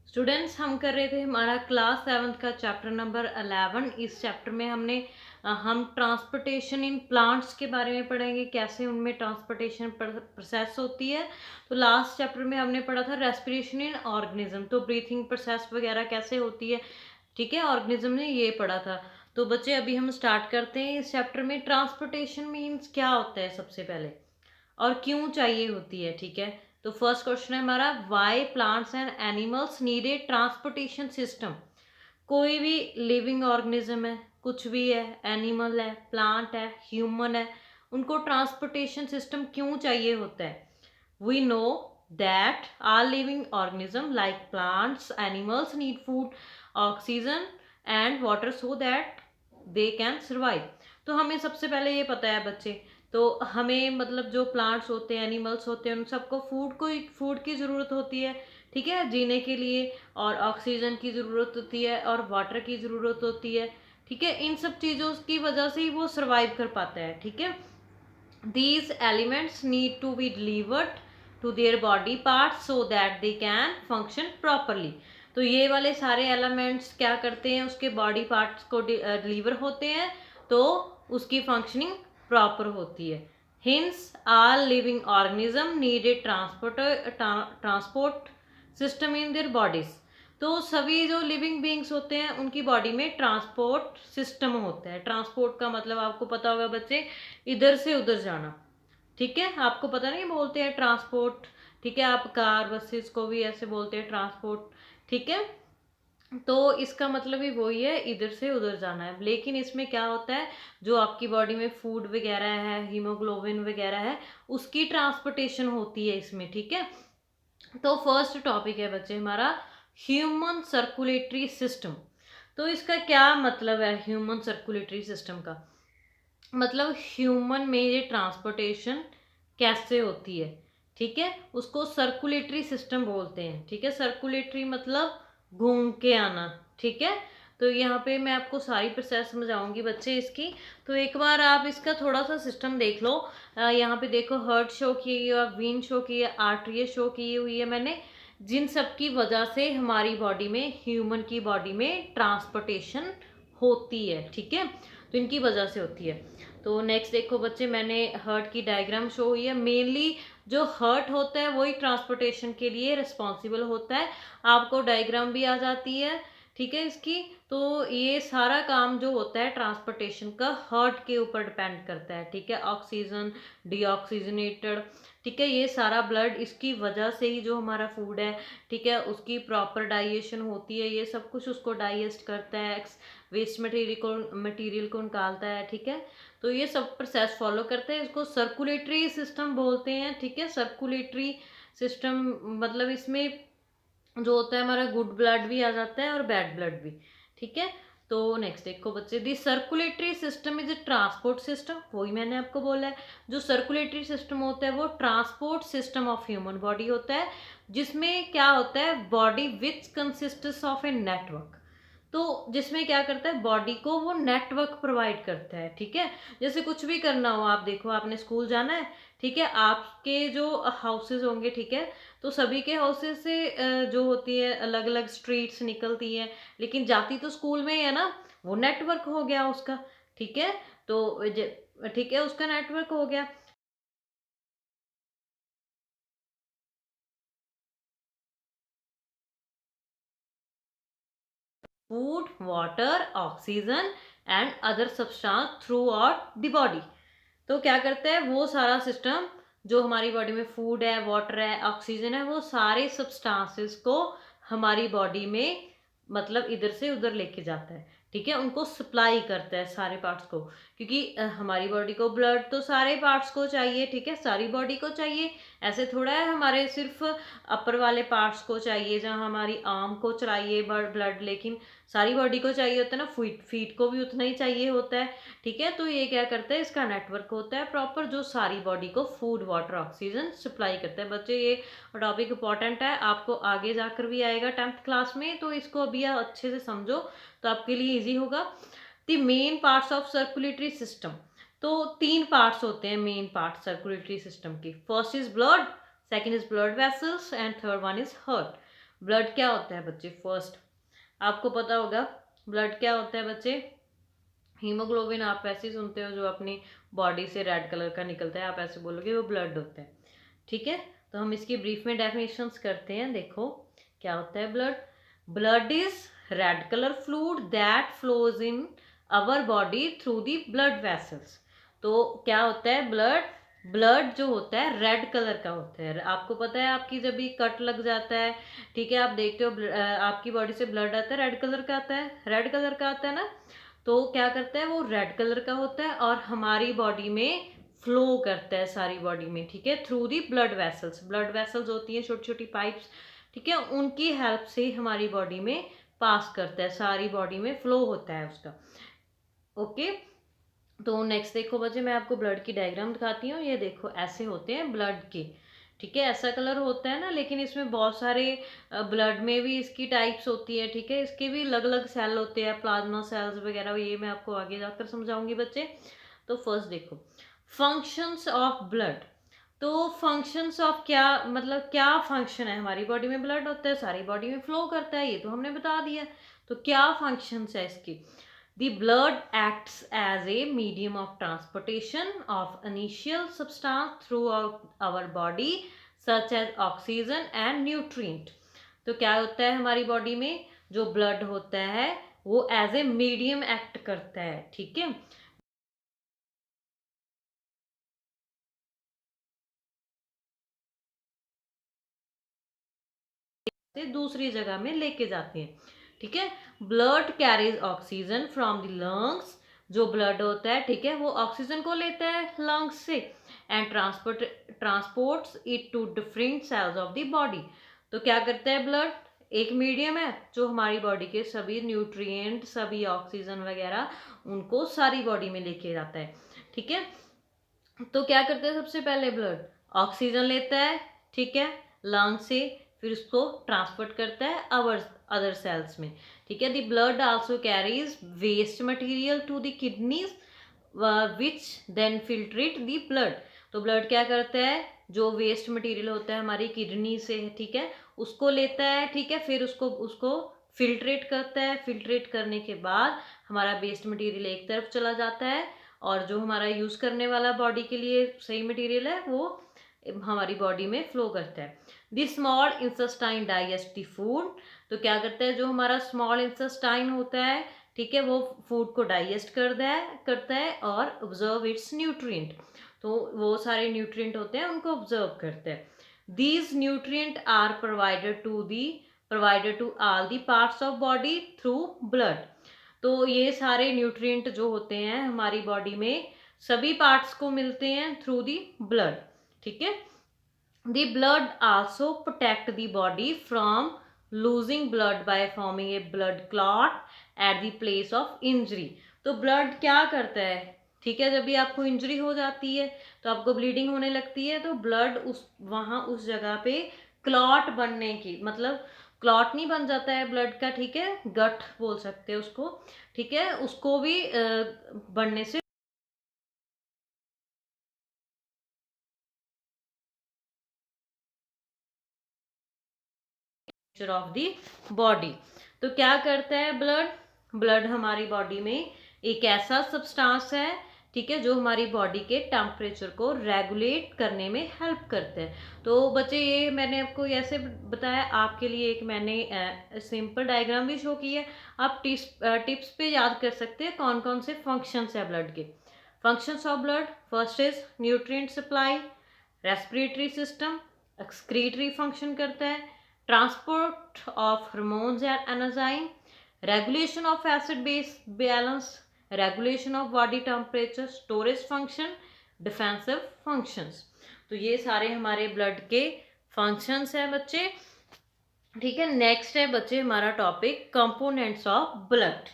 Students, हम कर रहे थे हमारा क्लास 7th का चैप्टर नंबर 11। इस चैप्टर में हम ट्रांसपोर्टेशन इन प्लांट्स के बारे में पढ़ेंगे, कैसे उनमें ट्रांसपोर्टेशन प्रोसेस होती है। तो लास्ट चैप्टर में हमने पढ़ा था रेस्पिरेशन इन ऑर्गेनिज्म, तो ब्रीथिंग प्रोसेस वगैरह कैसे होती है, ठीक है, ऑर्गेनिज्म ने ये पढ़ा था। तो बच्चे अभी हम स्टार्ट करते हैं इस चैप्टर में। ट्रांसपोर्टेशन मीन्स क्या होता है सबसे पहले, और क्यों चाहिए होती है, ठीक है। तो फर्स्ट क्वेश्चन है हमारा, why plants and animals need a transportation system. कोई भी लिविंग ऑर्गेनिज्म है, कुछ भी है, एनिमल है, प्लांट है, ह्यूमन है, उनको ट्रांसपोर्टेशन सिस्टम क्यों चाहिए होता है। We know that all living organism like plants, animals need food, oxygen and water so that they can survive। तो हमें सबसे पहले ये पता है बच्चे, तो हमें मतलब जो प्लांट्स होते हैं, एनिमल्स होते हैं, उन सबको फूड की ज़रूरत होती है, ठीक है, जीने के लिए। और ऑक्सीजन की ज़रूरत होती है और वाटर की ज़रूरत होती है, ठीक है। इन सब चीज़ों की वजह से ही वो सर्वाइव कर पाता है, ठीक है। These elements need to be delivered to their body parts so that they can function properly। तो ये वाले सारे एलिमेंट्स क्या करते हैं, उसके बॉडी पार्ट्स को डिलीवर होते हैं, तो उसकी फंक्शनिंग प्रॉपर होती है। Hence all living organism need a transport system in their bodies। तो सभी जो लिविंग बींग्स होते हैं उनकी बॉडी में ट्रांसपोर्ट सिस्टम होता है। ट्रांसपोर्ट का मतलब आपको पता होगा बच्चे, इधर से उधर जाना, ठीक है। आपको पता नहीं बोलते हैं ट्रांसपोर्ट, ठीक है। आप कार बसेस को भी ऐसे बोलते हैं ट्रांसपोर्ट, ठीक है। तो इसका मतलब ही वही है, इधर से उधर जाना है। लेकिन इसमें क्या होता है, जो आपकी बॉडी में फूड वगैरह है, हीमोग्लोबिन वगैरह है, उसकी ट्रांसपोर्टेशन होती है इसमें, ठीक है। तो फर्स्ट टॉपिक है बच्चे हमारा ह्यूमन सर्कुलेटरी सिस्टम। तो इसका क्या मतलब है ह्यूमन सर्कुलेटरी सिस्टम का, मतलब ह्यूमन में ये ट्रांसपोर्टेशन कैसे होती है, ठीक है, उसको सर्कुलेटरी सिस्टम बोलते हैं, ठीक है। सर्कुलेटरी मतलब घूम के आना, ठीक है। तो यहाँ पे मैं आपको सारी प्रोसेस समझाऊंगी बच्चे इसकी। तो एक बार आप इसका थोड़ा सा सिस्टम देख लो। यहाँ पे देखो, हार्ट शो की है, वीन शो की है, आर्टरी शो की हुई है मैंने, जिन सब की वजह से हमारी बॉडी में, ह्यूमन की बॉडी में ट्रांसपोर्टेशन होती है, ठीक है। तो इनकी वजह से होती है। तो नेक्स्ट देखो बच्चे, मैंने हर्ट की डायग्राम शो हुई है। मेनली जो हर्ट होता है वही ट्रांसपोर्टेशन के लिए रिस्पॉन्सिबल होता है। आपको डायग्राम भी आ जाती है, ठीक है, इसकी। तो ये सारा काम जो होता है ट्रांसपोर्टेशन का, हर्ट के ऊपर डिपेंड करता है, ठीक है। ऑक्सीजन, डीऑक्सीजनेटेड, ठीक है, ये सारा ब्लड, इसकी वजह से ही जो हमारा फूड है, ठीक है, उसकी प्रॉपर डाइजेशन होती है। ये सब कुछ उसको डाइजेस्ट करता है, वेस्ट मटेरियल को निकालता है, ठीक है। तो ये सब प्रोसेस फॉलो करते हैं, इसको सर्कुलेटरी सिस्टम बोलते हैं, ठीक है। सर्कुलेटरी सिस्टम मतलब इसमें जो होता है हमारा गुड ब्लड भी आ जाता है और बैड ब्लड भी, ठीक है। तो नेक्स्ट देखो बच्चे, the circulatory system is a transport system. वही मैंने आपको बोला है, जो सर्कुलेटरी सिस्टम होता है वो transport system of human body होता है, जिसमें क्या होता है, body which consists of a network. तो जिसमें क्या करता है, बॉडी को वो नेटवर्क प्रोवाइड करता है, ठीक है। जैसे कुछ भी करना हो, आप देखो, आपने स्कूल जाना है, ठीक है, आपके जो हाउसेज होंगे, ठीक है, तो सभी के हाउसेज से जो होती है अलग अलग स्ट्रीट्स निकलती हैं, लेकिन जाती तो स्कूल में ही है ना, वो नेटवर्क हो गया उसका, ठीक है। तो ठीक है, उसका नेटवर्क हो गया। Food, water, oxygen and other substance through out the body. तो क्या करता है वो सारा सिस्टम, जो हमारी बॉडी में फूड है, वाटर है, ऑक्सीजन है, वो सारे सब्सटेंसेस को हमारी बॉडी में मतलब इधर से उधर लेके जाता है, ठीक है। उनको सप्लाई करता है सारे पार्ट्स को, क्योंकि हमारी बॉडी को ब्लड तो सारे पार्ट्स को चाहिए, ठीक है, सारी बॉडी को चाहिए। ऐसे थोड़ा है हमारे सिर्फ अपर वाले पार्ट्स को चाहिए, जहाँ हमारी आर्म को चाहिए ब्लड, लेकिन सारी बॉडी को चाहिए होता है ना, फीट फीट को भी उतना ही चाहिए होता है, ठीक है। तो ये क्या करता है, इसका नेटवर्क होता है प्रॉपर, जो सारी बॉडी को फूड, वाटर, ऑक्सीजन सप्लाई करता है। बच्चे ये टॉपिक इंपॉर्टेंट है, आपको आगे जाकर भी आएगा 10th क्लास में, तो इसको अभी आप अच्छे से समझो तो आपके लिए ईजी होगा। The main parts of circulatory system. तो 3 पार्ट्स होते हैं मेन पार्ट सर्कुलेटरी सिस्टम के। First is blood, second is blood vessels and third one is heart. Blood क्या होता है बच्चे? फर्स्ट आपको पता होगा ब्लड क्या होता है बच्चे? हीमोग्लोबिन आप ऐसे ही सुनते हो जो अपनी बॉडी से रेड कलर का निकलता है, आप ऐसे बोलोगे वो ब्लड होता है। ठीक है, तो हम इसकी ब्रीफ में डेफिनेशंस करते हैं। देखो क्या होता है blood? Blood is red colour fluid that flows in our body through the blood vessels. तो क्या होता है ब्लड? ब्लड जो होता है रेड कलर का होता है। आपको पता है आपकी जब भी कट लग जाता है, ठीक है, आप देखते हो आपकी बॉडी से ब्लड आता है रेड कलर का आता है, रेड कलर का आता है ना। तो क्या करता है वो रेड कलर का होता है और हमारी बॉडी में फ्लो करता है सारी बॉडी में, ठीक है, through the blood vessels. Blood vessels होती है छोटी छोटी पाइप्स, ठीक है, उनकी हेल्प से ही हमारी बॉडी में पास करता है, सारी बॉडी में फ्लो होता है उसका। ओके, तो नेक्स्ट देखो बच्चे, मैं आपको ब्लड की डायग्राम दिखाती हूँ। ये देखो ऐसे होते हैं ब्लड के, ठीक है, ऐसा कलर होता है ना, लेकिन इसमें बहुत सारे ब्लड में भी इसकी टाइप्स होती है, ठीक है, इसके भी अलग अलग सेल होते हैं, प्लाज्मा सेल्स वगैरह, ये मैं आपको आगे जाकर समझाऊंगी बच्चे। तो फर्स्ट देखो फंक्शंस ऑफ ब्लड। तो फंक्शंस ऑफ क्या मतलब, क्या फंक्शन है? हमारी बॉडी में ब्लड होता है, सारी बॉडी में फ्लो करता है, ये तो हमने बता दिया। तो क्या फंक्शंस है इसकी? The blood acts as a medium of transportation of initial substance throughout our body such as oxygen and nutrient। तो क्या होता है हमारी बॉडी में? जो ब्लड होता है वो एज ए मीडियम एक्ट करता है, ठीक है, से दूसरी जगह में लेके जाते हैं, ठीक है। Blood carries oxygen from the lungs. जो ब्लड होता है, ठीक है, वो ऑक्सीजन को लेता है लंग्स से and transports it to different cells of the body. तो क्या करता है ब्लड? एक मीडियम है जो हमारी बॉडी के सभी न्यूट्रिएंट, सभी ऑक्सीजन वगैरह, उनको सारी बॉडी में लेके जाता है, ठीक है। तो क्या करते हैं सबसे पहले ब्लड ऑक्सीजन लेता है, ठीक है, लंग से, फिर उसको ट्रांसपोर्ट करता है अवर अदर सेल्स में, ठीक है। The blood also carries waste material to the kidneys which then filtrate the blood. तो ब्लड क्या करता है? जो वेस्ट मटेरियल होता है हमारी किडनी से, ठीक है, उसको लेता है, ठीक है, फिर उसको उसको फिल्ट्रेट करता है। फिल्ट्रेट करने के बाद हमारा वेस्ट मटेरियल एक तरफ चला जाता है और जो हमारा यूज करने वाला बॉडी के लिए सही मटेरियल है वो हमारी बॉडी में फ्लो करता है। The small intestine digest the food. तो क्या करता है जो हमारा स्मॉल इंटेस्टाइन होता है, ठीक है, वो फूड को डाइजेस्ट करता है और ऑब्जर्व इट्स न्यूट्रिएंट। तो वो सारे न्यूट्रिएंट होते हैं उनको ऑब्जर्व करते हैं। These nutrient are provided to all the parts of body through blood. तो ये सारे न्यूट्रिएंट जो होते हैं हमारी बॉडी में सभी पार्ट्स को मिलते हैं थ्रू दी ब्लड, ठीक है। The blood also protect the body from losing blood by forming a blood clot at the place of injury. तो ब्लड क्या करता है, ठीक है, जब भी आपको इंजरी हो जाती है तो आपको ब्लीडिंग होने लगती है, तो ब्लड उस जगह पे क्लॉट बनने की, मतलब क्लॉट नहीं बन जाता है ब्लड का, ठीक है, गट बोल सकते हैं उसको, ठीक है, उसको भी बनने से ऑफ द बॉडी। तो क्या करता है ब्लड? ब्लड हमारी बॉडी में एक ऐसा सब्सटेंस है, ठीक है, जो हमारी बॉडी के टेम्परेचर को रेगुलेट करने में हेल्प करता है। तो बच्चे ये मैंने आपको ऐसे बताया, आपके लिए एक मैंने सिंपल डायग्राम भी शो की है। आप टिप्स पे याद कर सकते हैं कौन कौन से फंक्शंस है ब्लड के। Functions of blood, first is nutrient supply, respiratory system, excretory function करता है, transport of hormones and enzymes, regulation of acid base balance, regulation of body temperature, storage function, defensive functions. तो ये सारे हमारे blood के functions हैं बच्चे, ठीक है। नेक्स्ट है बच्चे हमारा टॉपिक कंपोनेंट्स ऑफ ब्लड।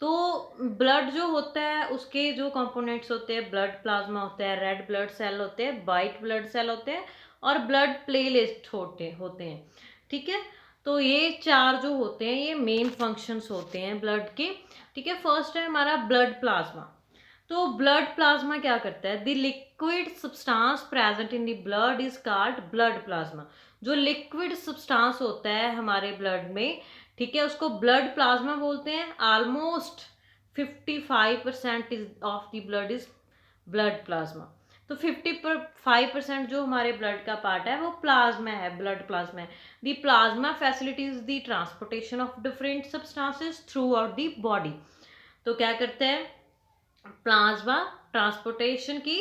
तो ब्लड जो होता है उसके जो कंपोनेंट्स होते हैं, ब्लड प्लाज्मा होता है, रेड ब्लड सेल होते हैं, वाइट ब्लड सेल होते हैं और ब्लड प्लेटलेट्स होते हैं, ठीक है। तो ये चार जो होते हैं ये मेन फंक्शंस होते हैं ब्लड के, ठीक है। फर्स्ट है हमारा ब्लड प्लाज्मा। तो ब्लड प्लाज्मा क्या करता है? The liquid substance present in the blood is called blood plasma. जो लिक्विड सब्सटेंस होता है हमारे ब्लड में, ठीक है, उसको ब्लड प्लाज्मा बोलते हैं। Almost 55% is of the blood is blood plasma. तो 55% जो हमारे ब्लड का पार्ट है वो प्लाज्मा है, ब्लड प्लाज्मा है। The plasma facilities the transportation of different substances through out the body. तो क्या करते हैं प्लाज्मा, ट्रांसपोर्टेशन की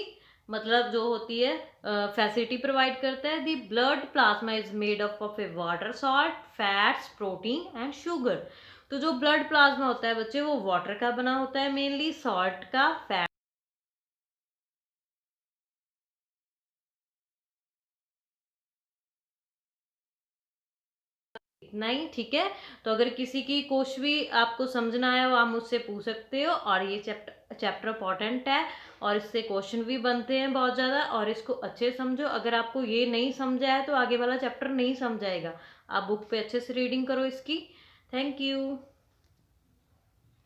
मतलब जो होती है फैसिलिटी प्रोवाइड करता है। The blood plasma is made up of A water, salt, fats, protein and sugar. तो जो ब्लड प्लाज्मा होता है बच्चे वो वाटर का बना होता है, मेनली सॉल्ट का, फैट, इतना ही, ठीक है। तो अगर किसी की कुछ भी आपको समझना है वो आप मुझसे पूछ सकते हो। और ये चैप्टर इंपॉर्टेंट है और इससे क्वेश्चन भी बनते हैं बहुत ज़्यादा, और इसको अच्छे समझो। अगर आपको ये नहीं समझा है तो आगे वाला चैप्टर नहीं समझाएगा। आप बुक पे अच्छे से रीडिंग करो इसकी। Thank you.